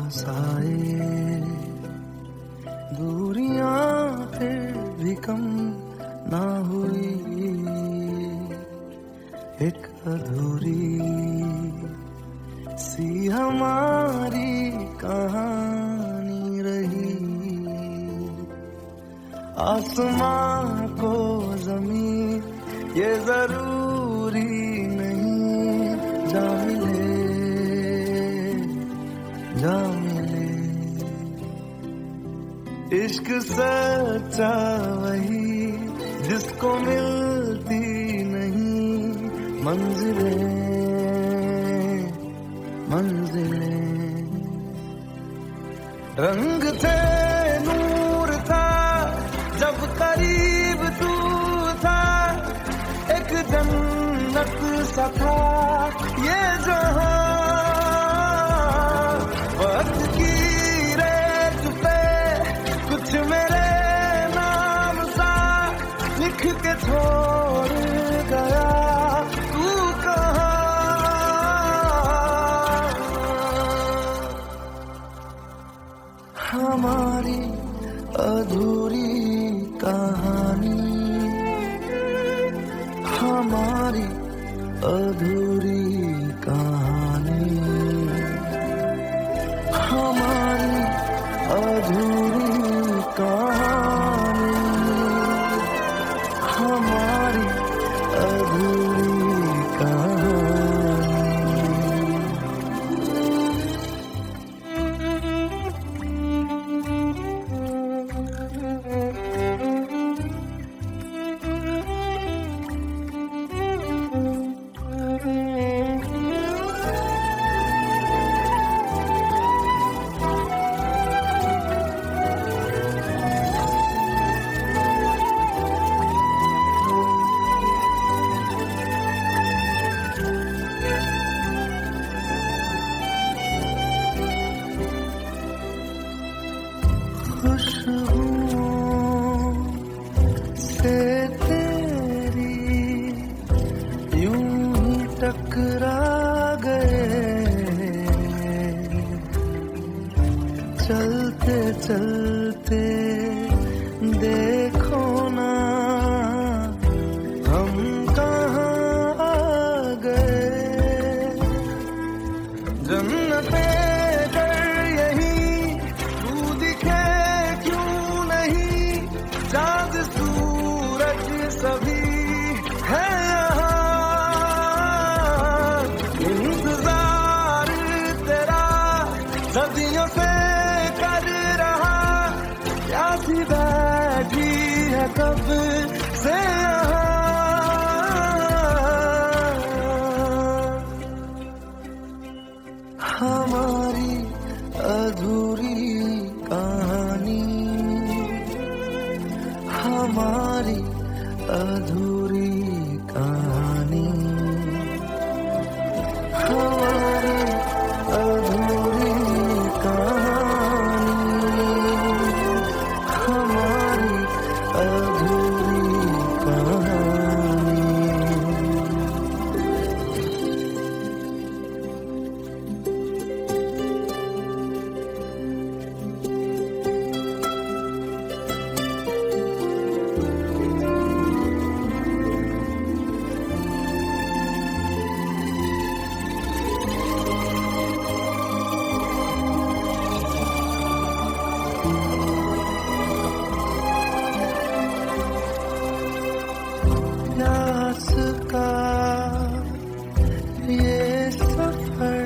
पास आए, दूरियां फिर भी कम ना हुई, एक अधूरी सी हमारी कहानी रही। आसमां को जमीन ये जरूरी नहीं, जा मिले जा मिले। इश्क सच्चा वही जिसको मिलती नहीं मंजिलें मंजिलें। रंग थे नूर था जब करीब तू था, एक जन्नत सा था ये जहां। वक्त की रेत पे कुछ मेरे नाम सा लिख के छोड़ गया तू कहाँ। हमारी अधूरी कहानी, हमारी अधूरी कहानी, हमारी अधूरी कहानी, हमारी अधूरी कहानी। खुशबुओं से तेरी यूं ही टकरा गए, चलते चलते देखो ना हम कहाँ आ गए। जन्नते चाँद सूरज सभी है यहाँ, इंतजार तेरा सदियों से कर रहा, प्यासी बैठी है कब से यहाँ। हमारी अधूरी कहानी, हमारी अधूरी कहानी, हमारी अधूरी कहानी, हमारी अधूरी कहानी। प्यास का ये सफर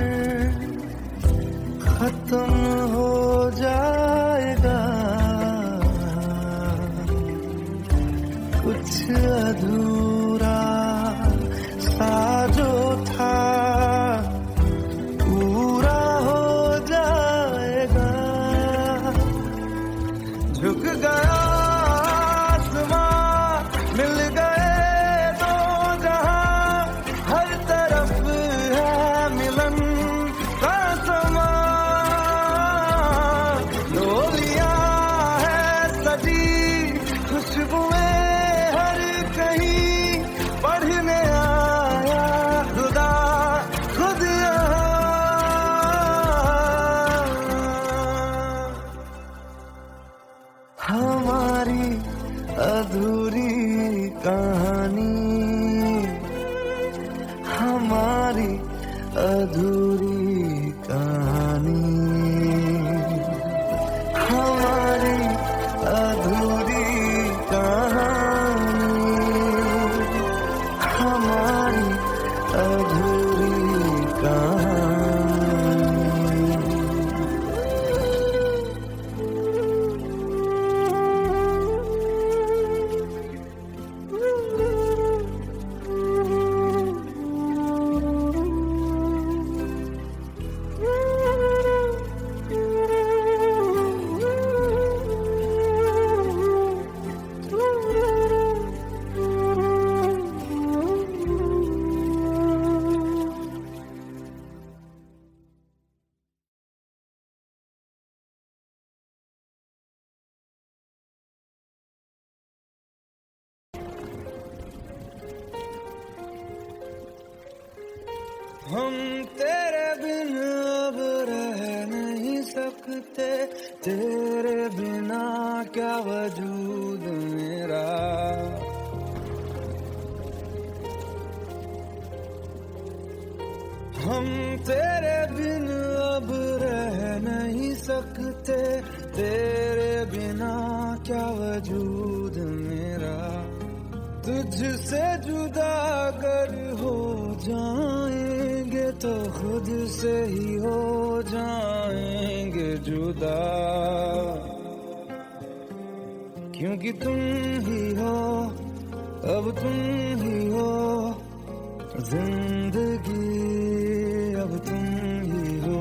खत्म हो जाएगा, कुछ अधूरा सा जो था पूरा हो जाएगा। झुक गया आसमां, मिल गए दो जहां, हर तरफ है मिलन का समा। डोलियां है सजी खुशबुएं हर कहीं, अधूरी कहानी, हमारी अधूरी कहानी, हमारी अधूरी कहानी, हमारी अधूरी कहानी। हम तेरे बिन अब रह नहीं सकते, तेरे बिना क्या वजूद मेरा। हम तेरे बिन अब रह नहीं सकते, तेरे बिना क्या वजूद मेरा। तुझसे जुदा अगर हो जाएंगे तो खुद से ही हो जाएंगे जुदा, क्योंकि तुम ही हो, अब तुम ही हो जिंदगी, अब तुम ही हो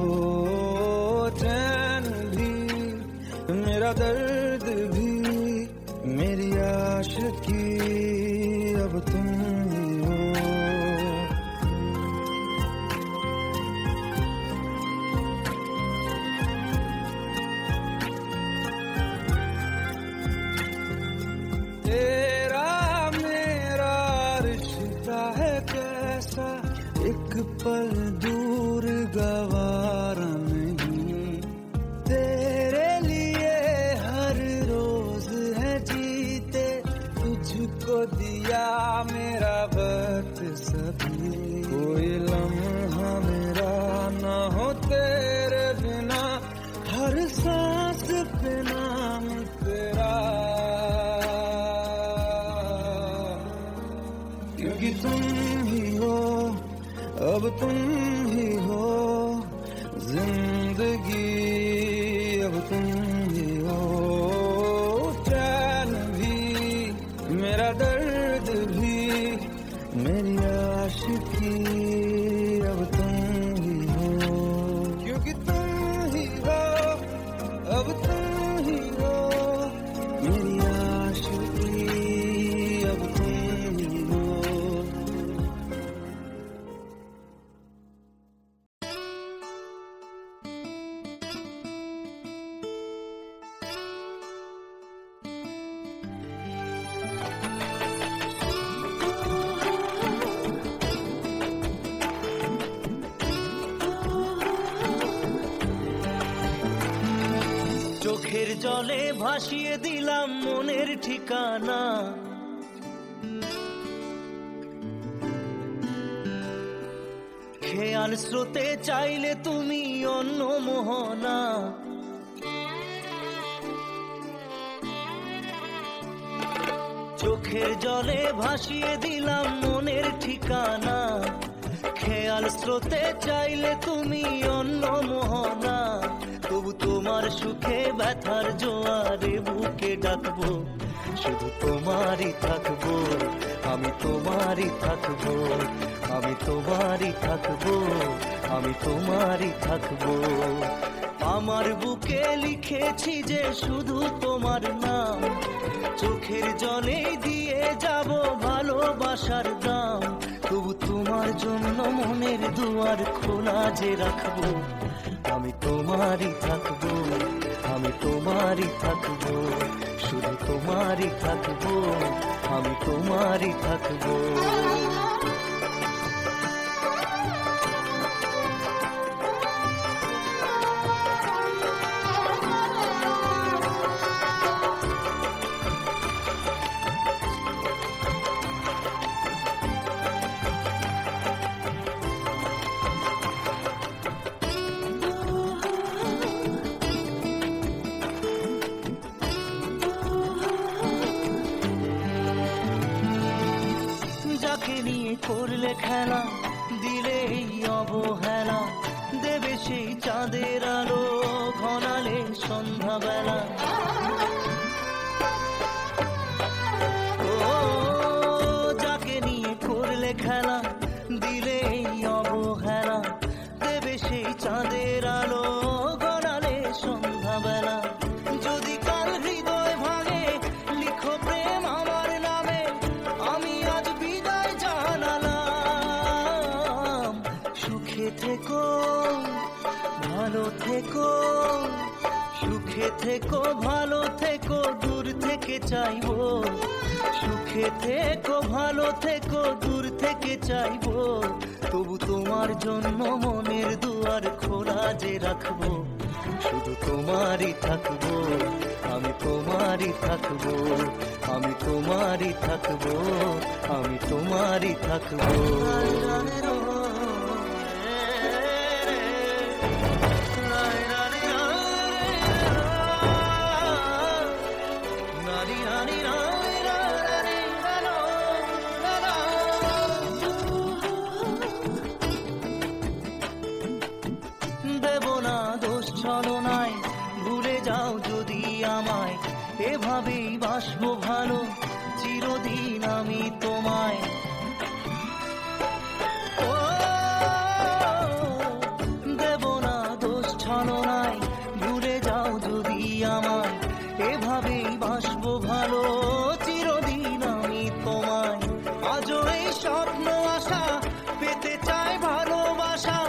चैन भी, मेरा दर्द भी, मेरी आशिकी, अब तुम ही हो। तेरा मेरा रिश्ता है कैसा, एक पल दूर गवारा नहीं। तेरे लिए हर रोज है जीते, तुझको दिया मेरा वक्त सभी। कोई लम्हा मेरा ना हो तेरे बिना, हर सांस पे नाम तेरा, क्योंकि तुम ही हो, अब तुम ही हो जिंदगी, अब तुम ही हो चैन भी, मेरा दर्द भी, मेरी आशिकी, अब तुम ही हो, क्योंकि तुम ही हो, अब तुम ही हो मेरी आशिकी, अब तुम ही हो। চোখের জলে ভাসিয়ে দিলাম মনের ঠিকানা, খেয়াল স্রোতে চাইলে তুমি অন্য মোহনা। চোখের জলে ভাসিয়ে দিলাম মনের ঠিকানা, খেয়াল স্রোতে চাইলে তুমি অন্য মোহনা। তবু তোমার সুখে ব্যথার জোয়ারে বুকে ডাকবো, শুধু তোমারই থাকবো, আমি তোমারই থাকবো, আমি তোমারই থাকবো, আমি তোমারই থাকবো। আমার বুকে লিখেছি যে শুধু তোমার নাম, চোখের জলে দিয়ে যাব ভালোবাসার দাম। তবু তোমার জন্য মনের দুয়ার খোলা যে রাখবো, আমি তোমারই থাকবো, আমি তোমারই থাকবো, শুধু তোমারই থাকবো, আমি তোমারই থাকবো। যাকে নিয়ে করলে খেলা, দিলে এই অবহেলা, দেবে সেই চাঁদের আলো ঘনালে সন্ধ্যাবেলা। ও যাকে নিয়ে করলে খেলা, দিলে এই অবহেলা, দেবে সেই চাঁদের আলো ঘনালে সন্ধ্যাবেলা। যদি কাল হৃদয় ভাঙে, লিখো প্রেম আমার নামে, আমি আজ বিদায় জানালাম। সুখে থেকো, ভালো থেকো, সুখে থেকো, ভালো থেকো, দূর থেকে চাইবো। সুখে থেকো, ভালো থেকো, দূর থেকে চাইবো। তবু তোমার জন্য মনের দুয়ার খোলা যে রাখবো। শুধু তোমারই থাকবো, আমি তোমারই থাকবো, আমি তোমারই থাকবো, আমি তোমারই থাকবো। দেব না দোষ ছলনায়, ভুলে যাও যদি আমায়, এভাবেই বাসবো ভালো চিরদিন আমি তোমায়। ও দেব না দোষ ছলনায়, ভুলে যাও যদি আমায়, এভাবেই বাসবো ভালো চিরদিন আমি তোমায়। আজও এই স্বপ্ন আশা পেতে চাই ভালোবাসা,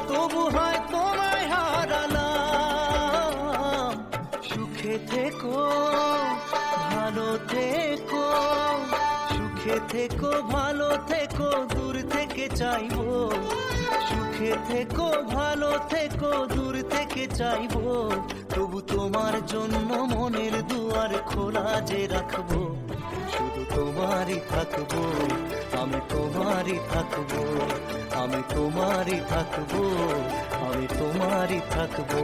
তবু হয় তোমায় হারালাম। সুখে থেকো, ভালো থেকো, সুখে থেকো, ভালো থেকো, দূর থেকে চাইবো। সুখে থেকো, ভালো থেকো, দূর থেকে চাইবো। তবু তোমার জন্য মনের দুয়ার খোলা যে রাখবো। শুধু তোমারই থাকবো, আমি তোমারই থাকবো, আমি তোমারই থাকবো, আমি তোমারই থাকবো।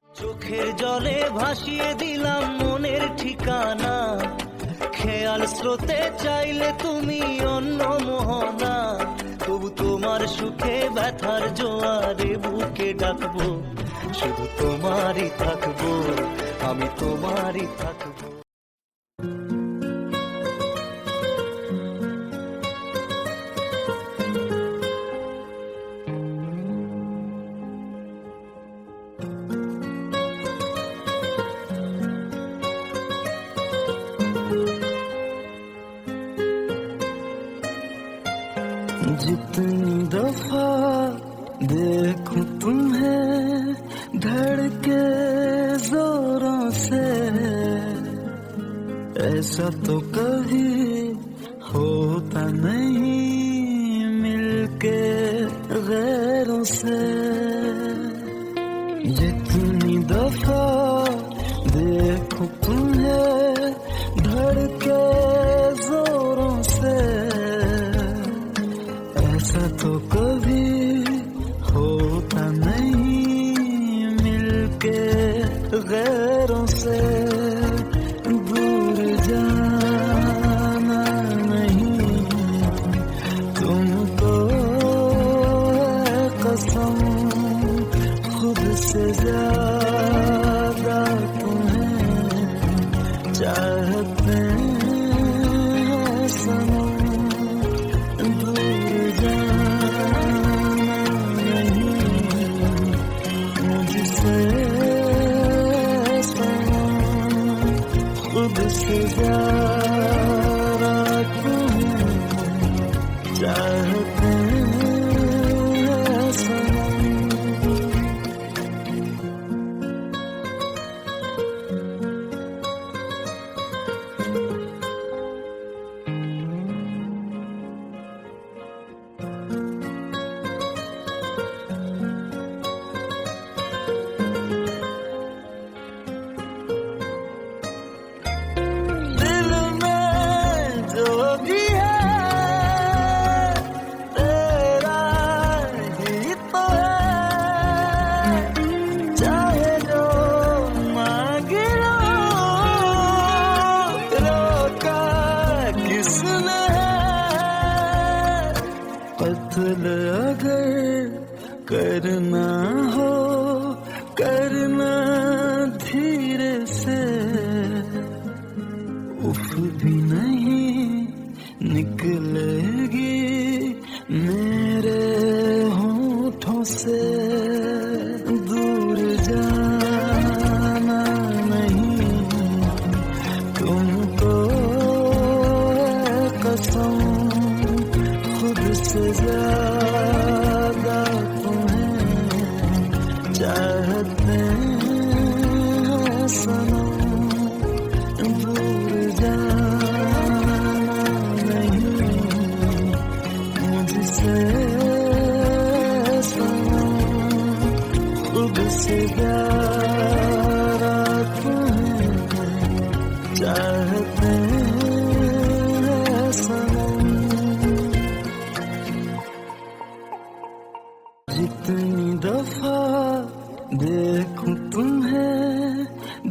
চোখের জলে ভাসিয়ে দিলাম মনের ঠিকানা, খেয়াল স্রোতে চাইলে তুমি অন্য মোহনা। তবু তোমার সুখে ব্যথার জোয়ারে বুকে ডাকবো। শুধু তোমারই থাকবো, আমি তোমারই থাকবো। जितनी दफा देखूं तुम्हें धड़के जोरों से, ऐसा तो कभी होता नहीं मिलके गैरों से। जितनी दफा देखूं तुम्हें धड़के जोरों से, ऐसा तो कभी होता नहीं मिलके गैरों से। दूर जाना नहीं तुमको है कसम, खुद से ज्यादा तुम्हें चाहते हैं सनम। मुझसे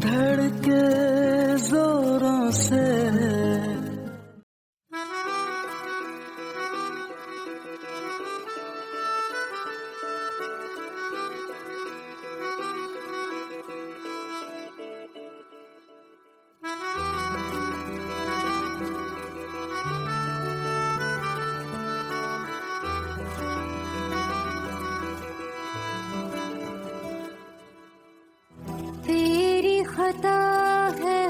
धड़के जोरों से। तेरी खता है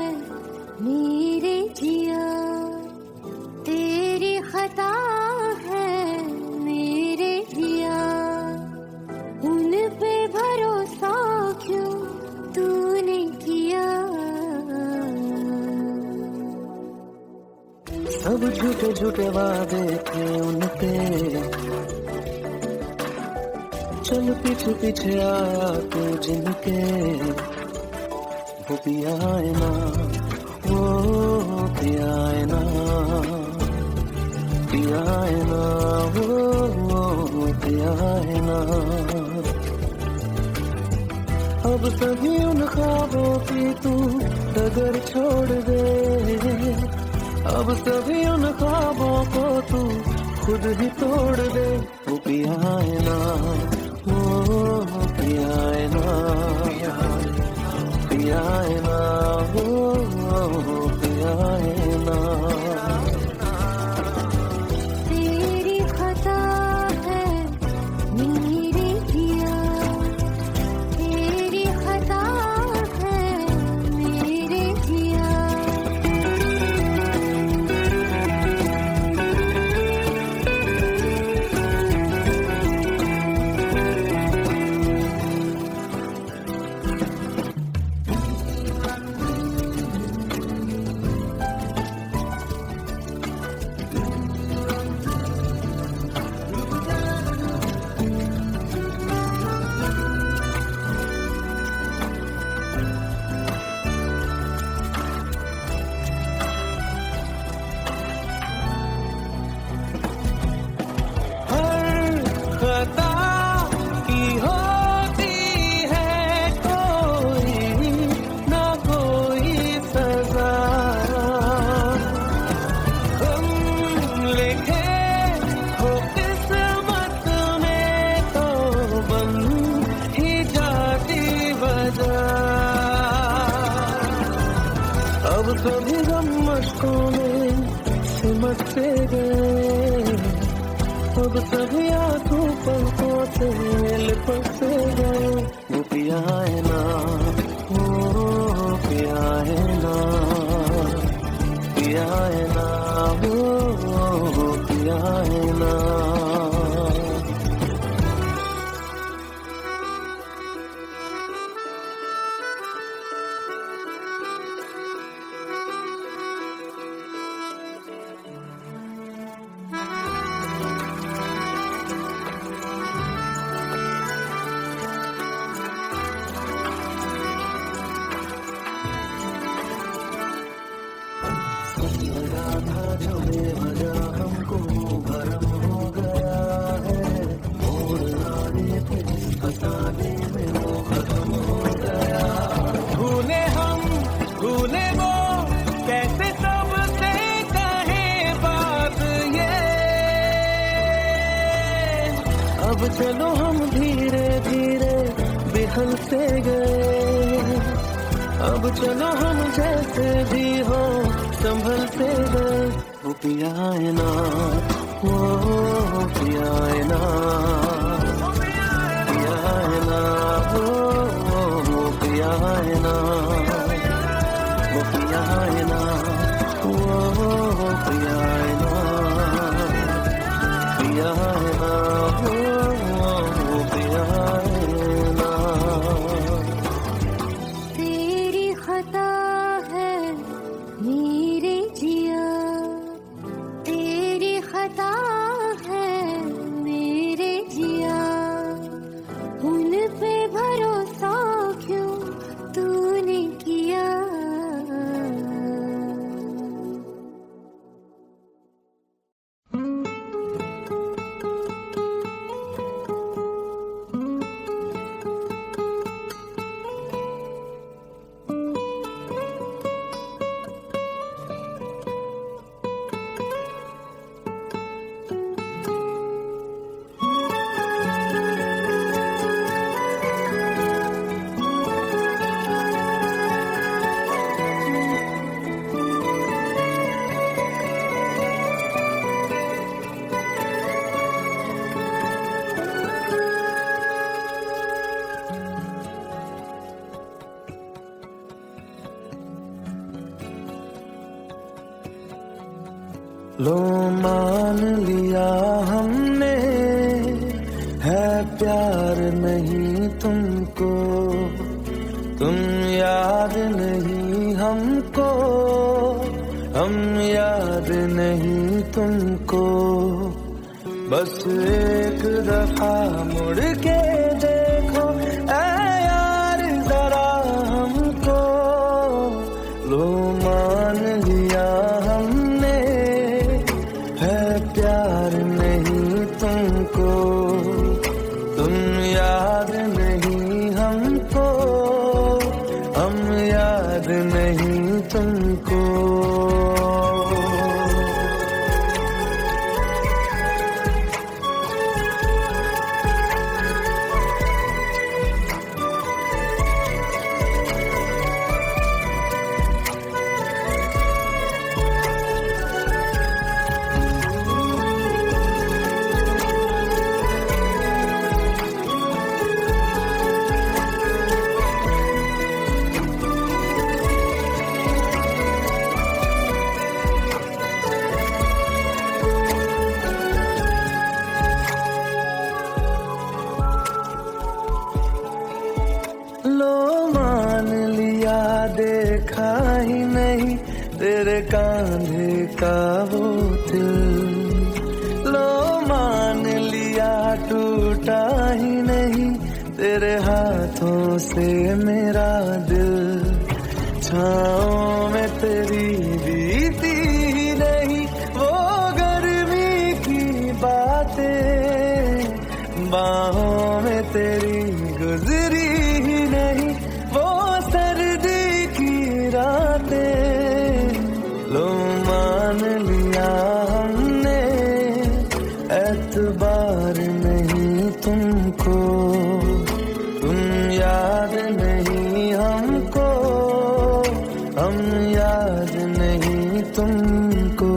मेरे जिया, तेरी खता है मेरे जिया, उन पे भरोसा क्यों तूने किया। सब झूठे झूठे वादे थे उनके, चल पीछे पीछे आया तू जिनके। वो पिया है ना, वो पिया है ना, पिया है ना, वो पिया है ना। अब सभी उन ख्वाबों की तू डगर छोड़ दे, अब सभी उन ख्वाबों को तू खुद ही तोड़ दे। वो पिया है ना, वो पिया है ना, पिया है ना, वो पिया है ना। तेरी खता है मेरे जिया, तेरी खता है मेरे जिया। हर खता की होती है कोई ना कोई सजा, हम लिखे हो किस्मत में तो बन ही जाती वजह। अब कभी गम मशकों में सिमटते गए, अब सभी आंखों पलकों से लिपटते गए। वो पिया है ना, वो पिया है ना, पिया है ना, वो पिया है ना। लगा था जो बेवजह हमको भरम हो गया है, मोड़ आने थे जिस फसाने में वो खत्म हो गया। भूले हम भूले वो कैसे सबसे कहे बात ये, अब चलो हम धीरे धीरे बिहल से गए, अब चलो हम जैसे भी हो संभल से गए। वो पिया है ना, वो पिया है ना, पिया है ना, वो पिया है ना, वो पिया है ना, वो पिया है ना, पिया है ना, वो पिया है ना। तेरी खता है मेरे जिया, तेरी खता है मेरे जिया, उन पे भरोसा क्यों तूने किया। लो मान लिया हमने है प्यार नहीं तुमको, तुम याद नहीं हमको, हम याद नहीं तुमको। बस एक दफा मुड़ के देखो ऐ यार जरा हमको, लो मान लिया हमने है प्यार नहीं तुमको, तुम याद नहीं हमको, हम याद नहीं तुमको। देखा ही नहीं तेरे कांधे का वो दिल, लो मान लिया टूटा ही नहीं तेरे हाथों से मेरा दिल। छाँव में तेरी बीती ही नहीं वो गर्मी की बातें, बाहों में तेरी गुजरी ही नहीं वो सर्दी की रातें। लो मान लिया हमने एतबार नहीं तुमको, तुम याद नहीं हमको, हम याद नहीं तुमको।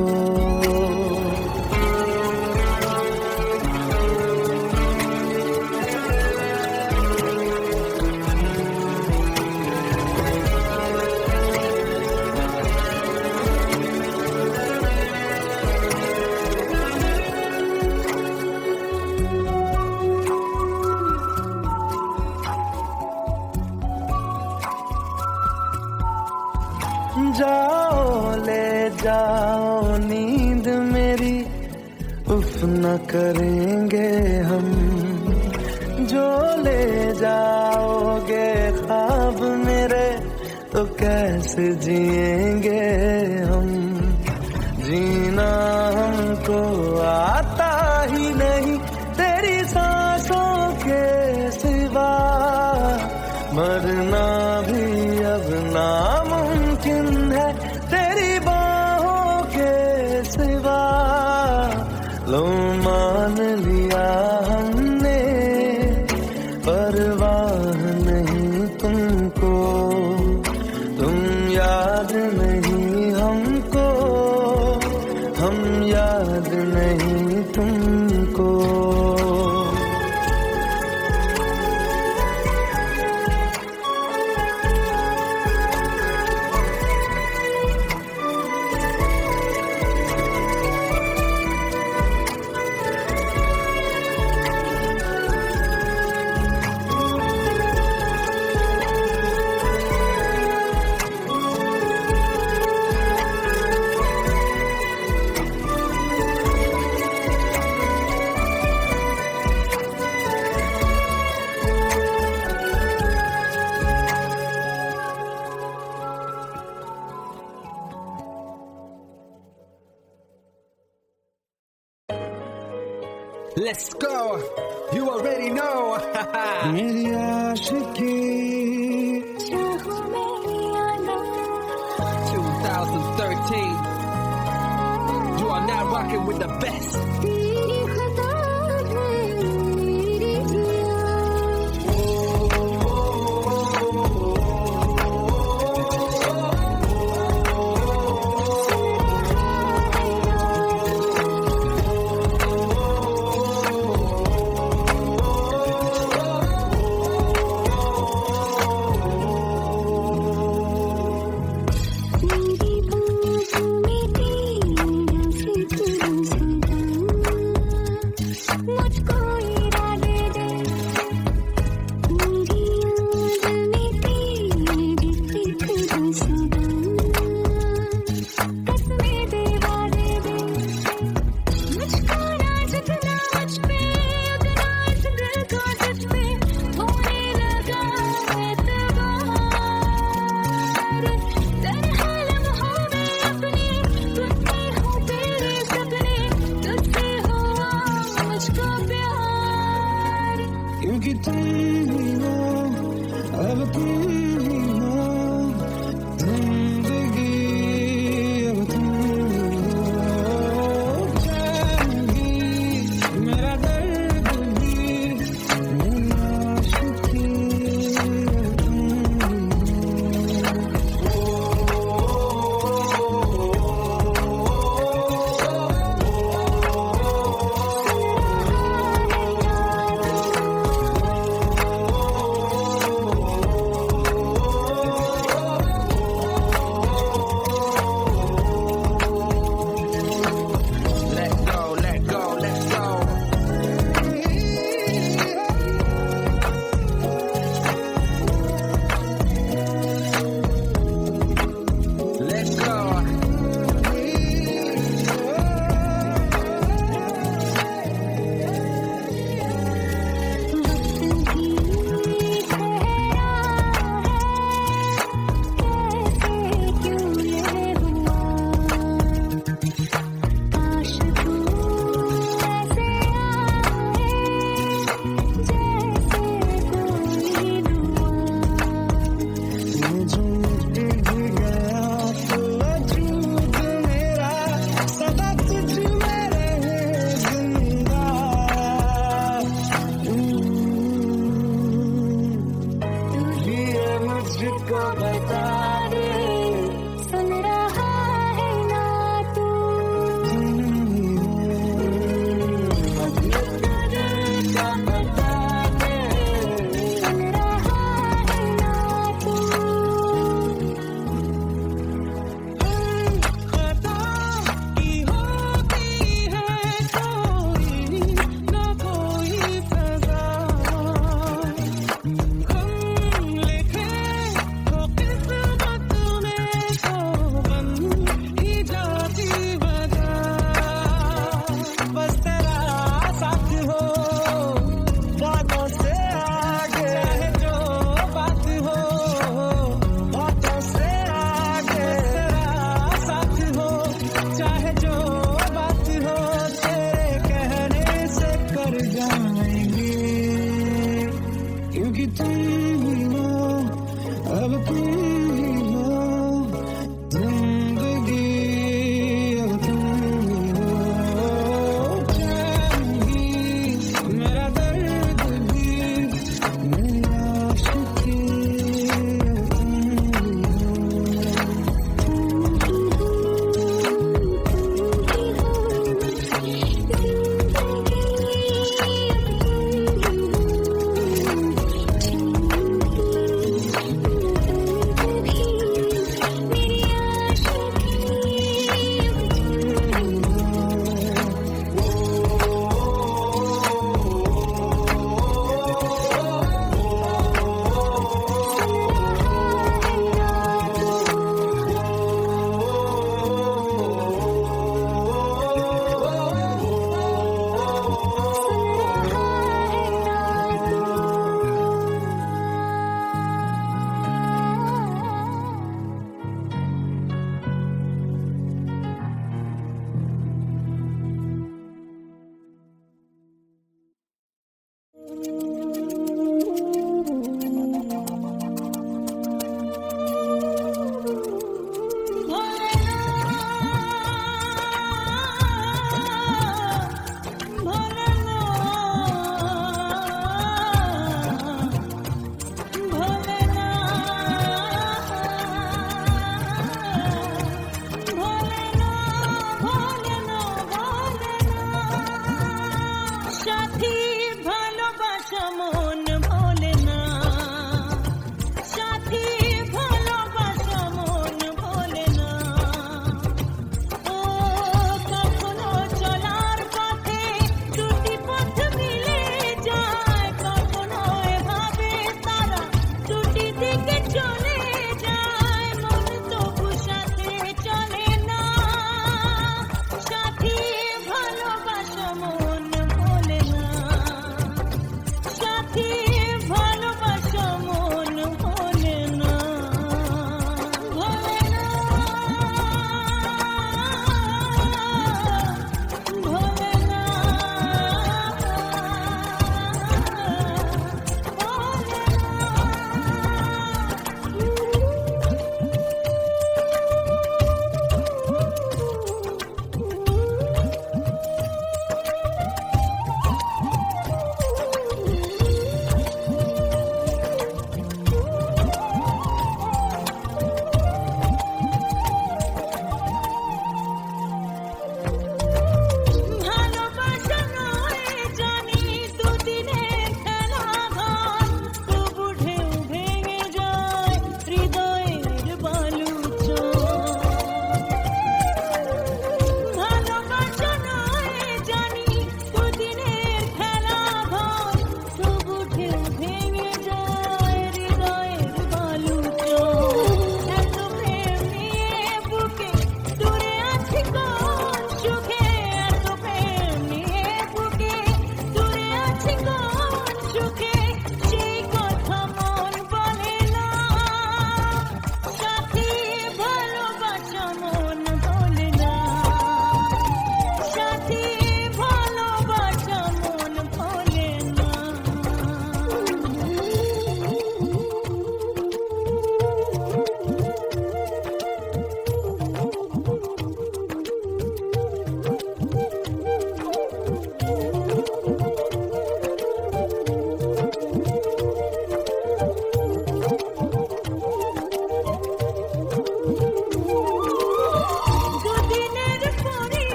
जाओ ले जाओ नींद मेरी, उफ न करेंगे हम, जो ले जाओगे ख्वाब मेरे तो कैसे जिएंगे हम। जीना हमको आता ही नहीं तेरी सांसों के सिवा, मरना भी अब नामुमकिन है तेरी बाहों के सिवा। लो मान लिया हमने परवाह नहीं तुमको, तुम याद नहीं हमको, हम याद नहीं तुमको। Let's go. You already know. मेरी आशिकी 2013. You are now rocking with the best. छूट भी गया तो वजूद मेरा सदा तुझ में रहे जिंदा। ये मुझको बता दे, सुन रहा है ना तू? का बता दे, सुन रहा है ना तू? खता की होती है कोई ना कोई सजा, हम लिखे तो किस्मत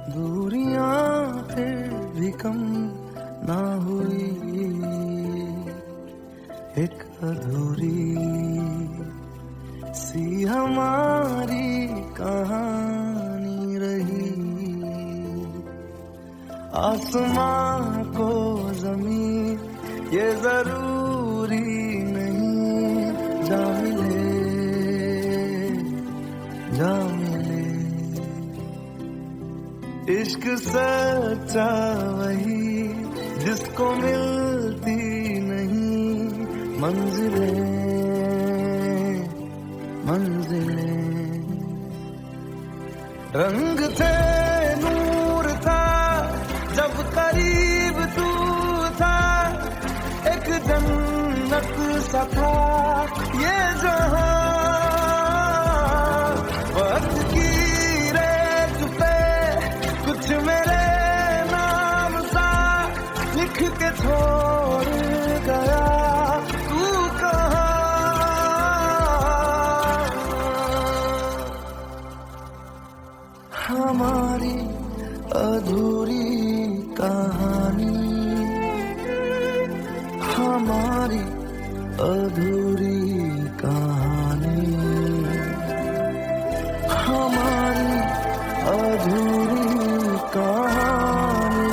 दूरियां फिर भी कम ना हुई, एक अधूरी सी हमारी कहानी रही। आसमां को जमीन ये जरूरी नहीं, जा मिले जा मिले। इश्क सच्चा वही जिसको मिलती नहीं मंजिलें मंजिलें। रंग थे नूर था जब करीब तू था, एक जन्नत सा था ये जहां। वक्त की रेत पे कुछ मेरे नाम सा लिख के छोड़ गया तू कहाँ। हमारी अधूरी कहानी, हमारी अधूरी कहानी, हमारी अधूरी कहानी,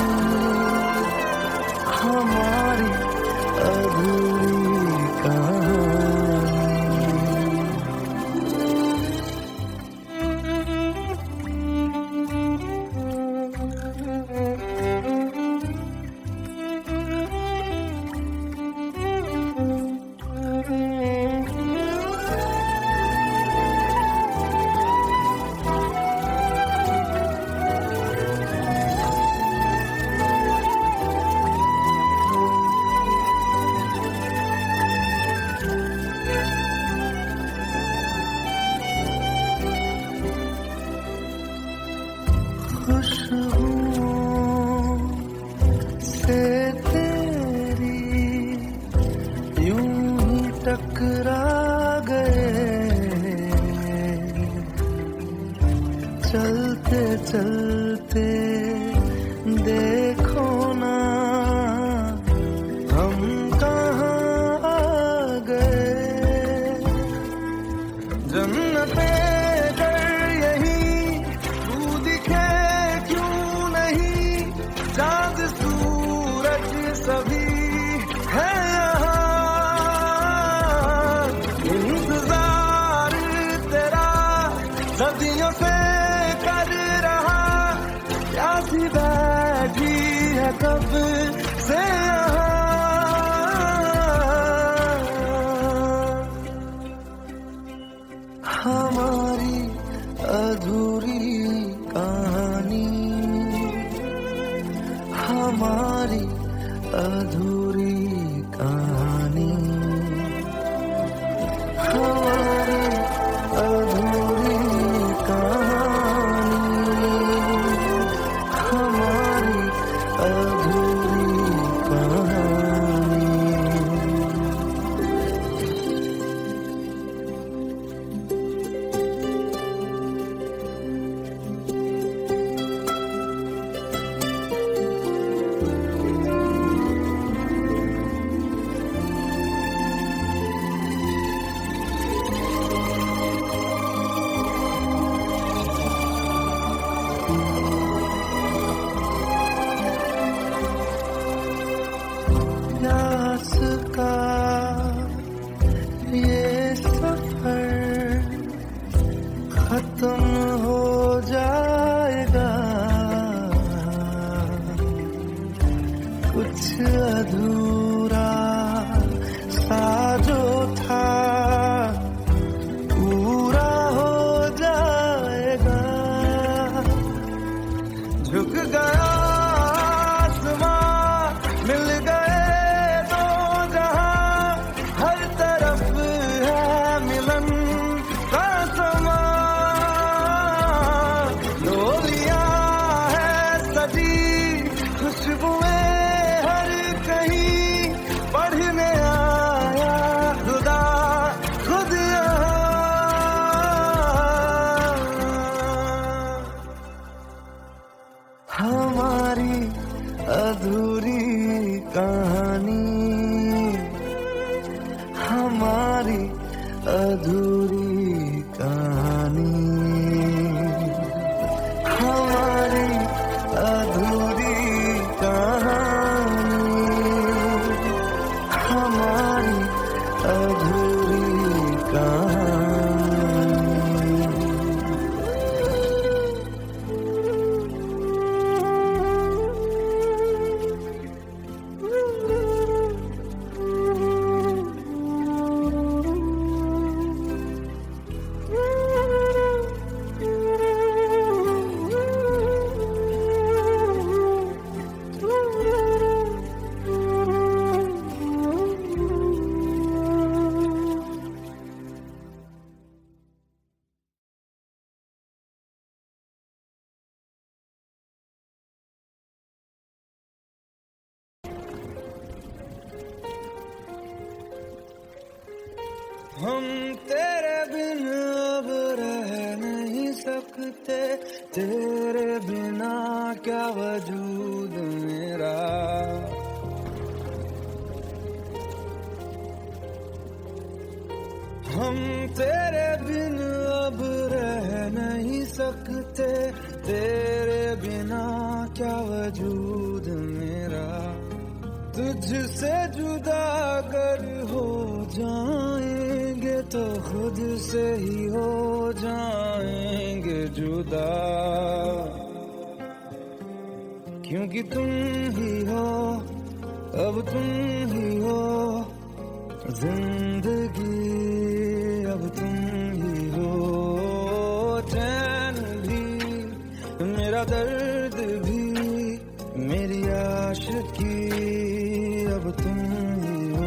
हमारी अधूरी कहानी। खुशबुओं से तेरी यूं ही टकरा गए, चलते चलते देखो ना हम कहाँ आ गए। जन्नते चाँद सूरज सभी है यहाँ, इंतजार तेरा सदियों से कर रहा, प्यासी बैठी है कब से यहाँ। हमारी अधूरी कहानी, हमारी अधूरी कहानी, हमारी अधूरी कहानी, हमारी अधूरी कहानी। प्यास का ये सफर खत्म हो जाएगा, कुछ अधूरा सा जो था पूरा हो जाएगा। झुक गया आसमां, मिल गए दो जहां, हर तरफ है मिलन का समा। डोलियां है सजी खुशबुएं हर कहीं, हमारी अधूरी कहानी, हमारी अधूरी कहानी, हमारी अधूरी कहानी, हमारी अधूरी कहानी। हम तेरे बिन अब रह नहीं सकते, तेरे बिना क्या वजूद मेरा। हम तेरे बिन अब रह नहीं सकते, तेरे बिना क्या वजूद मेरा। तुझसे जुदा अगर हो जाएंगे तो खुद से ही हो जाएंगे जुदा, क्योंकि तुम ही हो, अब तुम ही हो जिंदगी, अब तुम ही हो चैन भी, मेरा दर्द भी, मेरी आशिकी, अब तुम ही हो।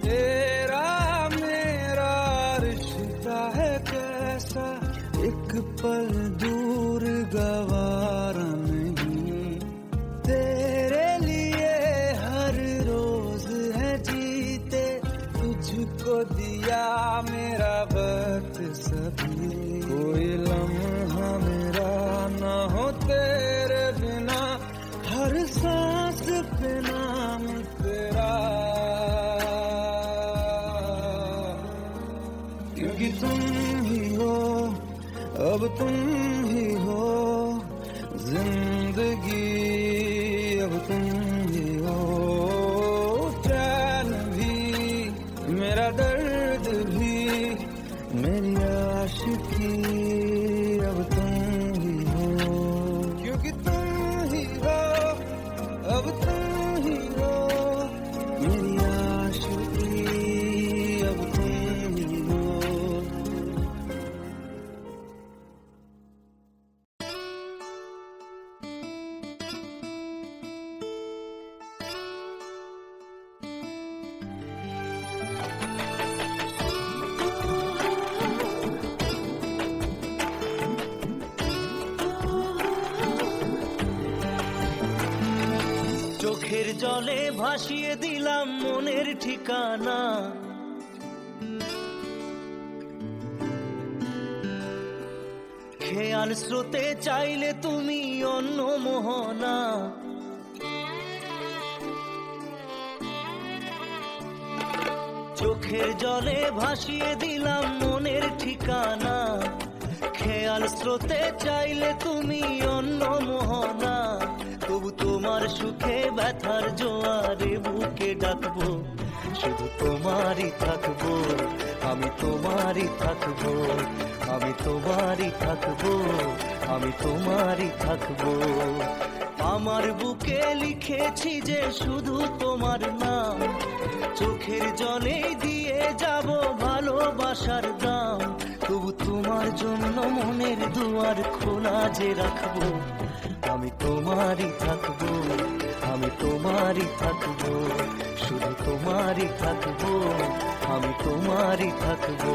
तेरा मेरा रिश्ता है कैसा, एक पल दूर गवारा नहीं। तेरे लिए हर रोज है जीते, तुझको दिया मेरा वक्त सभी। कोई लम्हा मेरा ना हो तेरे बिना, हर सांस पे नाम तेरा, क्योंकि तुम ही हो, अब तुम ही हो जिंदगी, अब तुम ही हो चैन भी, मेरा दर्द भी, मेरी आशिकी, अब तुम ही हो, क्योंकि तुम ही हो, अब तुम ही हो मेरी आशिकी, अब तुम ही हो। চোখের জলে ভাসিয়ে দিলাম মনের ঠিকানা, খেয়াল স্রোতে চাইলে তুমি অন্য মোহনা। চোখের জলে ভাসিয়ে দিলাম মনের ঠিকানা, খেয়াল স্রোতে চাইলে তুমি অন্য মোহনা। তবু তোমার সুখে ব্যথার জোয়ারে বুকে ডাকবো, শুধু তোমারই থাকবো, আমি তোমারই থাকবো, আমি তোমারই থাকবো, আমি তোমারই থাকবো। আমার বুকে লিখেছি যে শুধু তোমার নাম, চোখের জলে দিয়ে যাব ভালোবাসার দাম। তবু তোমার জন্য মনের দুয়ার খোলা যে রাখবো, আমি তোমারই থাকবো, আমি তোমারই থাকবো, শুধু তোমারই থাকবো, আমি তোমারই থাকবো।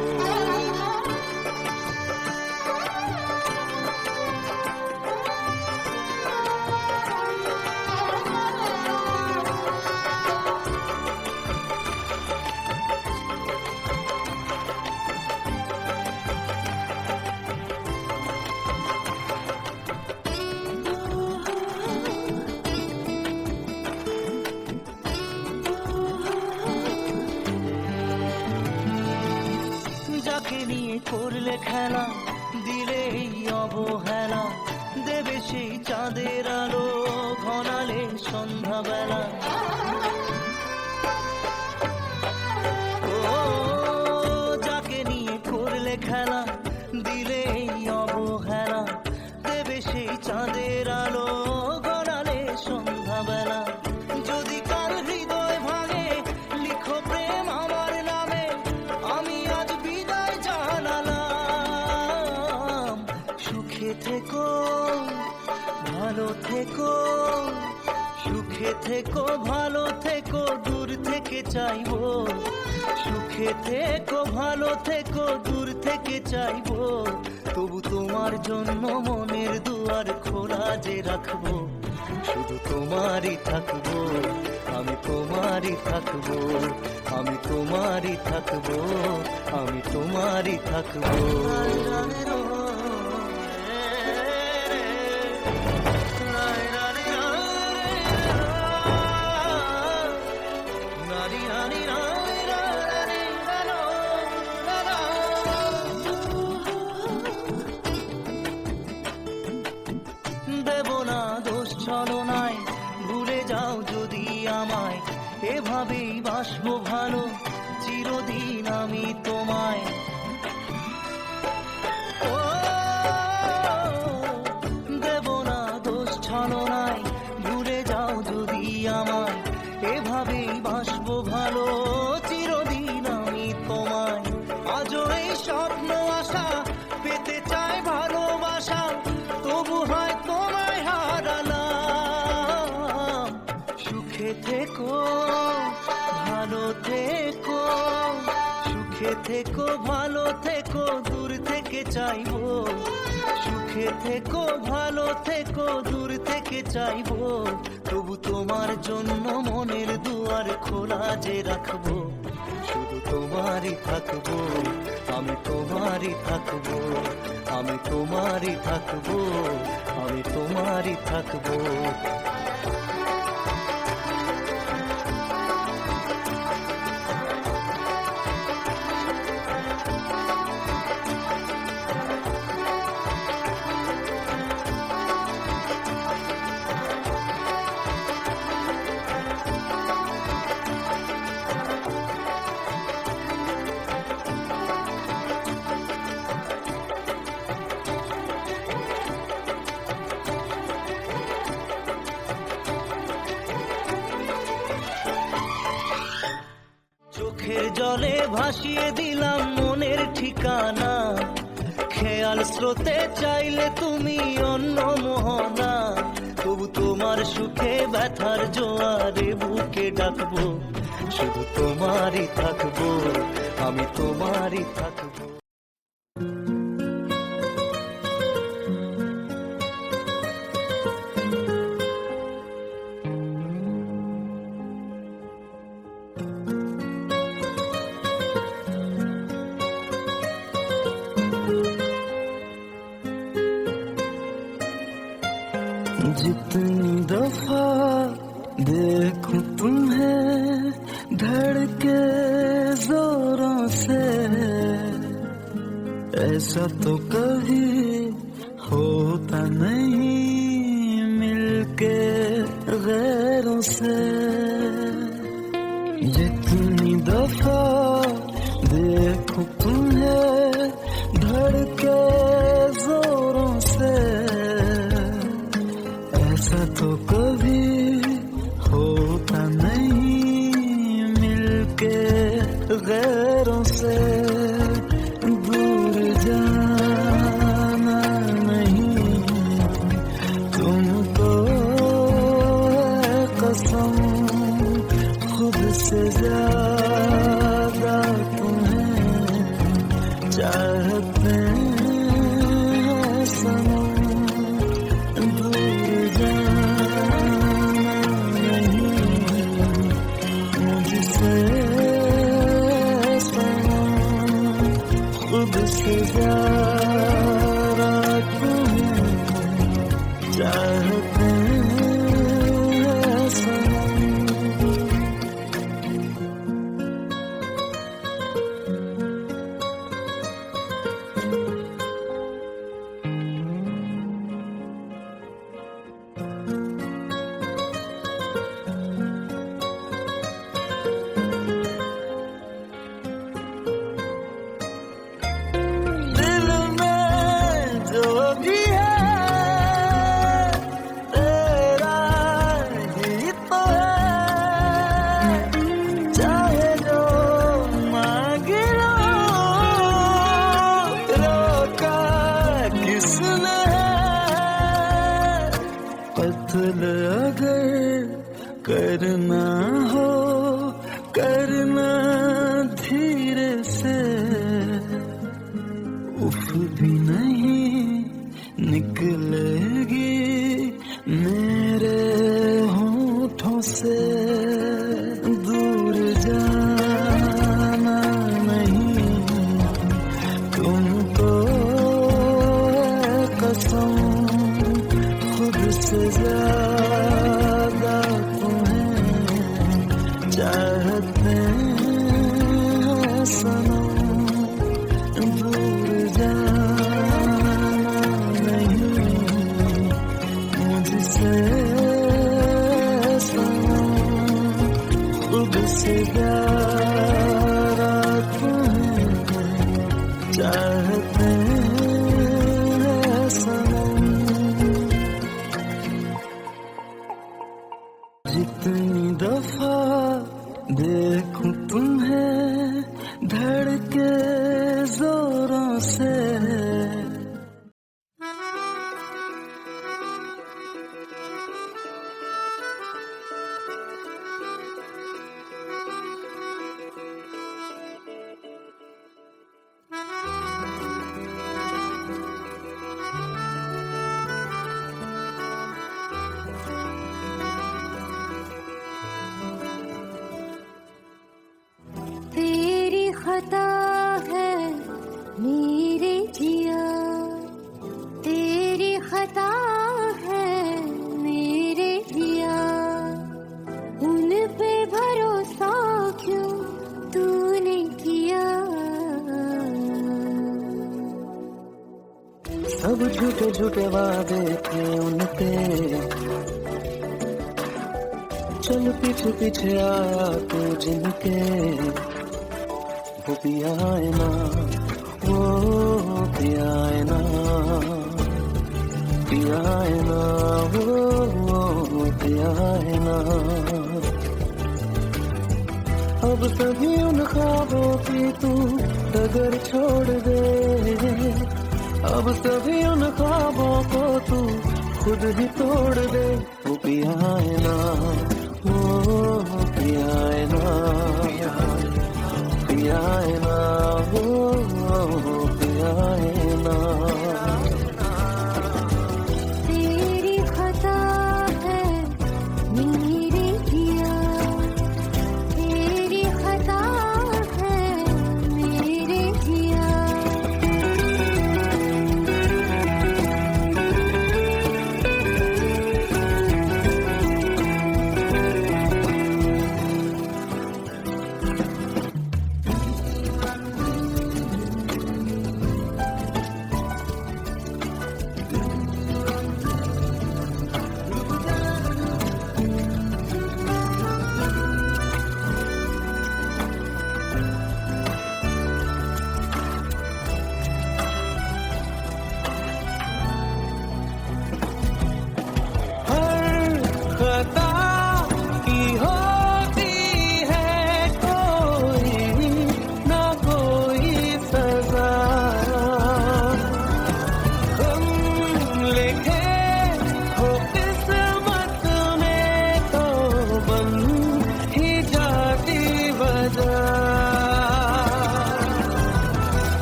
করলে খেলা, দিলে এই অবহেলা, দেবে সেই চাঁদের আলো ঘনালে সন্ধ্যাবেলা। ও যাকে নিয়ে করলে খেলা, দিলে এই অবহেলা, দেবে সেই চাঁদের আলো গড়ালে সন্ধ্যাবেলা। যদি কার হৃদয় ভাঙে লিখো প্রেম আমার নামে, আমি আজ বিদায় জানালাম। সুখে থেকো ভালো থেকো, সুখে থেকো ভালো থেকো, দূর থেকে চাইবো। সুখে থেকো ভালো থেকো, দূর থেকে চাইবো। তবু তোমার জন্য মনের দুয়ার খোলা যে রাখবো। শুধু তোমারই থাকবো, আমি তোমারই থাকবো, আমি তোমারই থাকবো, আমি তোমারই থাকবো। দেব না দোষ ছলনায়, ভুলে যাও যদি আমায়। এভাবেই বাসবো ভালো চিরদিন আমি তোমায়। ও দেব না দোষ ছলনায়, ভুলে যাও যদি আমায়। এভাবেই বাসবো ভালো চিরদিন আমি তোমায়। আজও এই স্বপ্ন আশা পেতে চাই ভালোবাসা, তবু হয় তোমায় হারালাম। সুখে থেকো ভালো থেকো, সুখে থেকো ভালো থেকো, দূর থেকে চাইবো। সুখে থেকো ভালো থেকো, দূর থেকে চাইবো। তবু তোমার জন্য মনের দুয়ার খোলা যে রাখবো। শুধু তোমারই থাকবো, আমি তোমারই থাকবো, আমি তোমারই থাকবো, আমি তোমারই থাকবো। চোখের জলে ভাসিয়ে দিলাম মনের ঠিকানা। খেয়াল স্রোতে চাইলে তুমি অন্য মোহনা। তবু তোমার সুখে ব্যথার জোয়ারে বুকে ডাকবো। শুধু তোমারই থাকবো, আমি তোমারই থাকবো। जितनी दफा देखूं तुम्हें धड़के जोरों से, ऐसा तो कभी होता नहीं मिलके गैरों से। जितनी दफा देखूं तुम्हें धड़के जोरों से, ऐसा तो कभी होता नहीं मिलके गैरों से। दूर जाना नहीं तुमको है कसम, खुद से ज्यादा तुम्हें चाहते हैं सनम। खुद से ज्यादा तुम्हें चाहते हैं सनम। कत्ल अगर करना हो करना धीरे से, उफ भी नहीं निकलेगी मेरे होठों से। दूर जाना नहीं तुमको कसम, खुद से ज्यादा तुम्हें चाहते हैं सनम। दूर जाना नहीं मुझसे सनम, खुद से ज्यादा तुम्हें चाहते हैं सनम। जितनी दफा देखूं तुम्हें धड़के जोरों से, तेरी खता है मेरे जिया, तेरी खता है मेरे जिया, उन पे भरोसा क्यों तूने किया। सब झूठे झूठे वादे थे उनके, चल पीछे पीछे आया तू जिनके। वो पिया है ना, वो पिया है ना, पिया है ना, वो पिया है ना। अब सभी उन ख्वाबों की तू डगर छोड़ दे, अब सभी उन ख्वाबों को तू खुद ही तोड़ दे। वो पिया है ना, वो पिया है ना, पिया है ना, वो पिया है ना। तेरी खता है मेरे जिया, तेरी खता है मेरे जिया।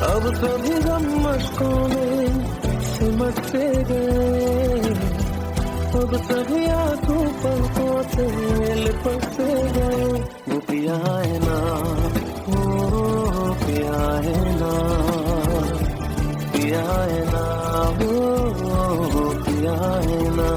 अब सभी गम मशकों में सिमटते गए, अब सभी आंसू पलकों से लिपटते गए। वो पिया है ना, वो पिया है ना, पिया है ना, वो पिया है ना।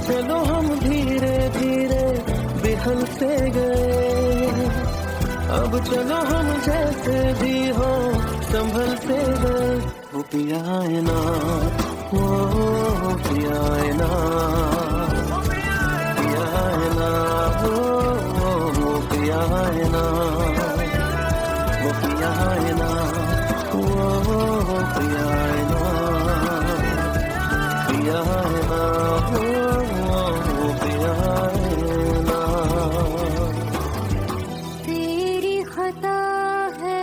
चलो हम धीरे धीरे बिखर से गए, अब चलो हम जैसे भी हो संभल से गए। वो पिया है ना, वो पिया है ना, पिया है ना, वो पिया है ना, वो पिया है ना, वो पिया है ना, पिया है ना, वो पिया है ना। तेरी खता है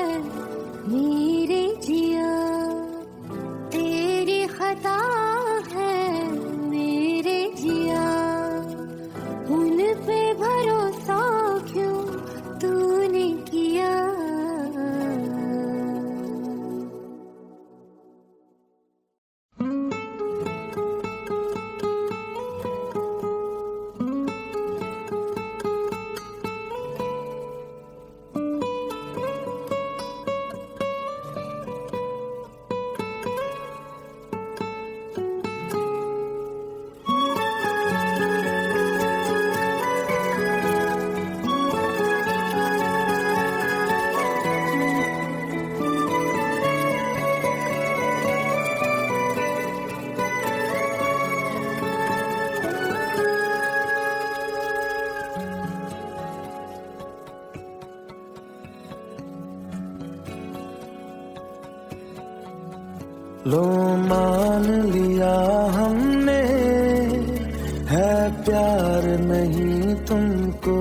मेरे जिया, तेरी खता है मेरे जिया, उन पे भरोसा क्यों तूने किया। लो मान लिया हमने है प्यार नहीं तुमको,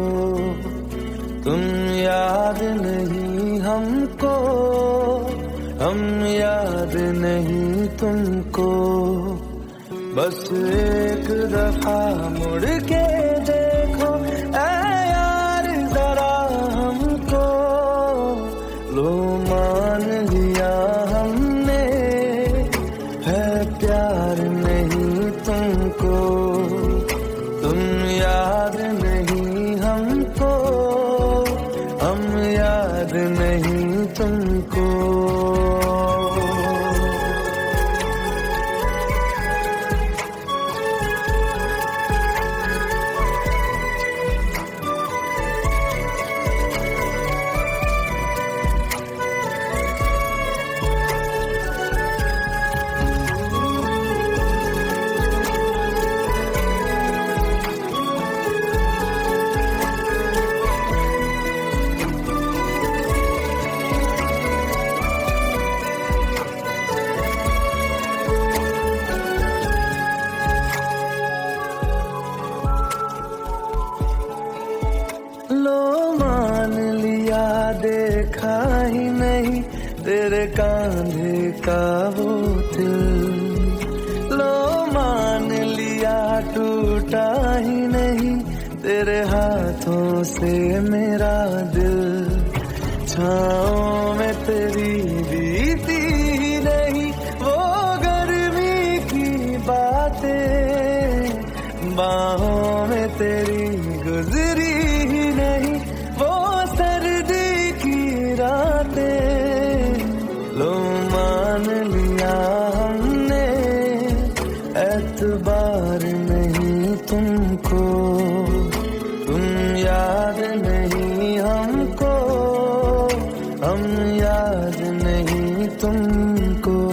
तुम याद नहीं हमको, हम याद नहीं तुमको। बस एक दफा मुड़ के देखो ऐ यार जरा हमको। लो मान लिया हमने है प्यार नहीं तुमको, तुम याद नहीं हमको, हम याद नहीं तुमको। लो मान लिया देखा ही नहीं तेरे कांधे का वो दिल। लो मान लिया टूटा ही नहीं तेरे हाथों से मेरा दिल। छाँव में तेरी बीती ही नहीं वो गर्मी की बातें, बाहों में तेरी गुजरी ही नहीं वो सर्दी की रातें। लो मान लिया हमने एतबार नहीं तुमको, तुम याद नहीं हमको, हम याद नहीं तुमको।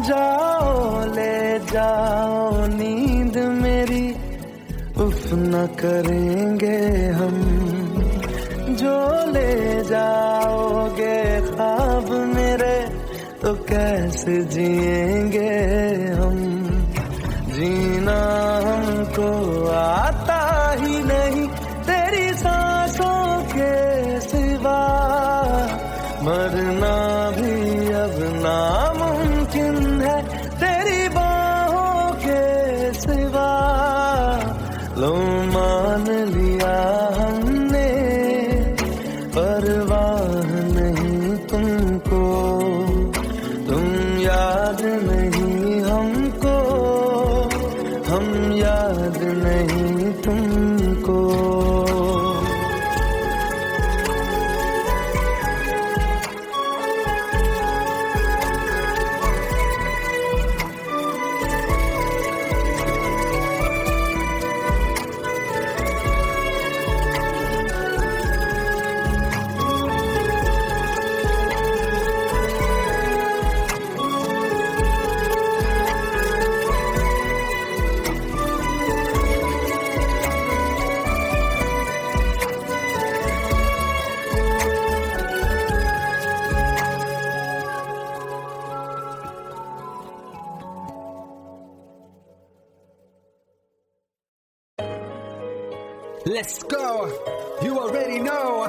जाओ ले जाओ नींद मेरी, उफ न करेंगे हम। जो ले जाओगे ख्वाब मेरे तो कैसे जिएंगे हम। जीना हमको आता ही नहीं तेरी सांसों के सिवा, मरना भी अब नामुमकिन है तेरी बाहों के सिवा। लो मान लिया हमने Let's go. You already know.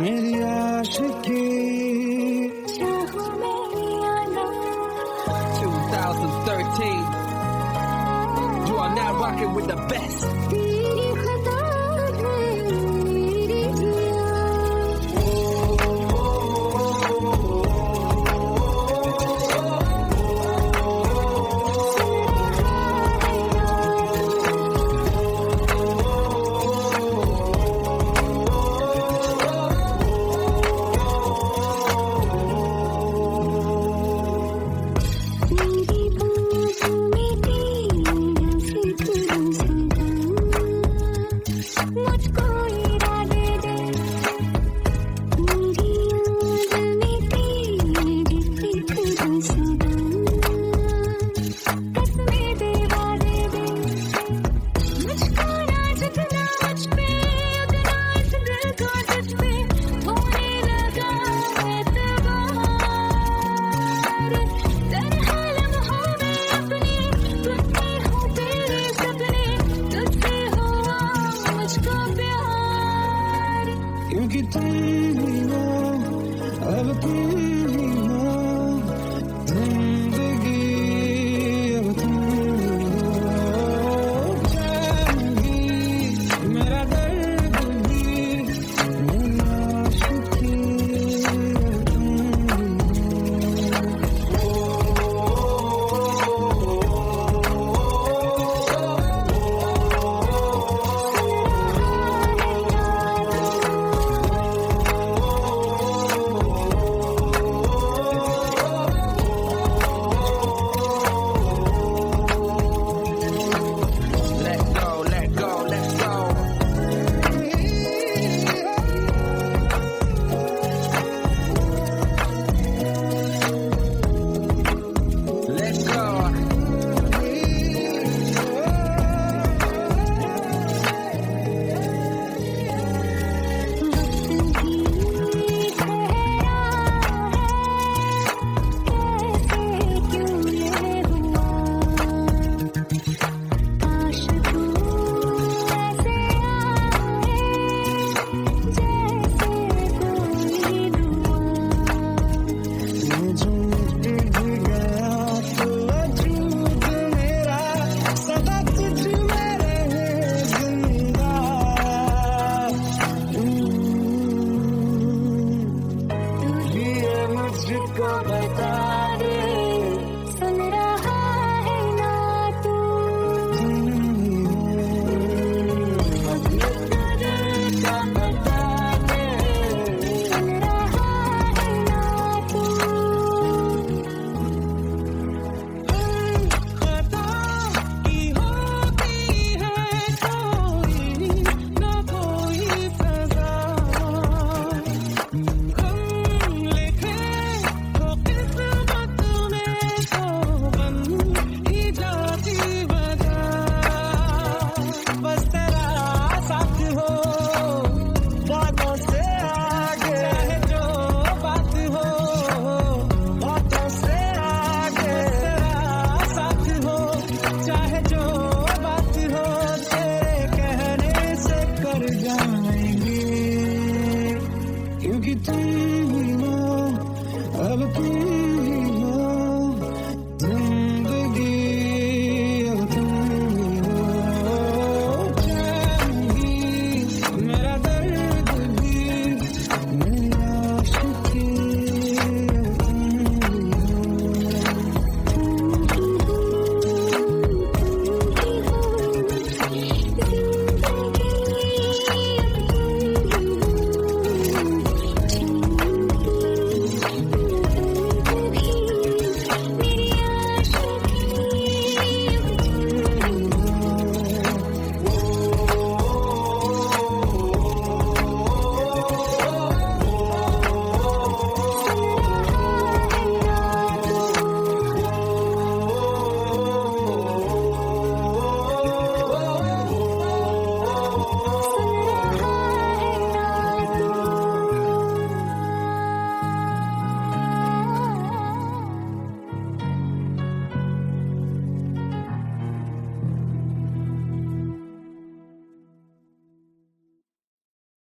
मेरी आशिकी 2013. You are now rocking with the best. तेरी खता है मेरी जिया मेरी बाहों में तेरा फिक्र सदा मुझको इरादे दे मेरी याद में तेरी फिक्र सदा कसमें दे वादे दे मुझको ना झुकना मुझ पे उतना इस दिल को तुझ पे होने लगा एतबार तरह लम्हों में अपने टूटे हों तेरे सपने तुझसे हुआ मुझको प्यार क्योंकि तुम ही हो अब तुम ही हो जिंदगी अब तुम ही हो जान भी मेरा दर्द भी मेरी आशिकी अब तुम ही Let go, let go, let's go. Let's go. वक्त भी ठहरा है कैसे क्यों ये हुआ काश तू ऐसे आए जैसे कोई दुआ ये जो मिट गया तो वजूद मेरा सदा तुझ में रहे जिंदा ये मुझको बता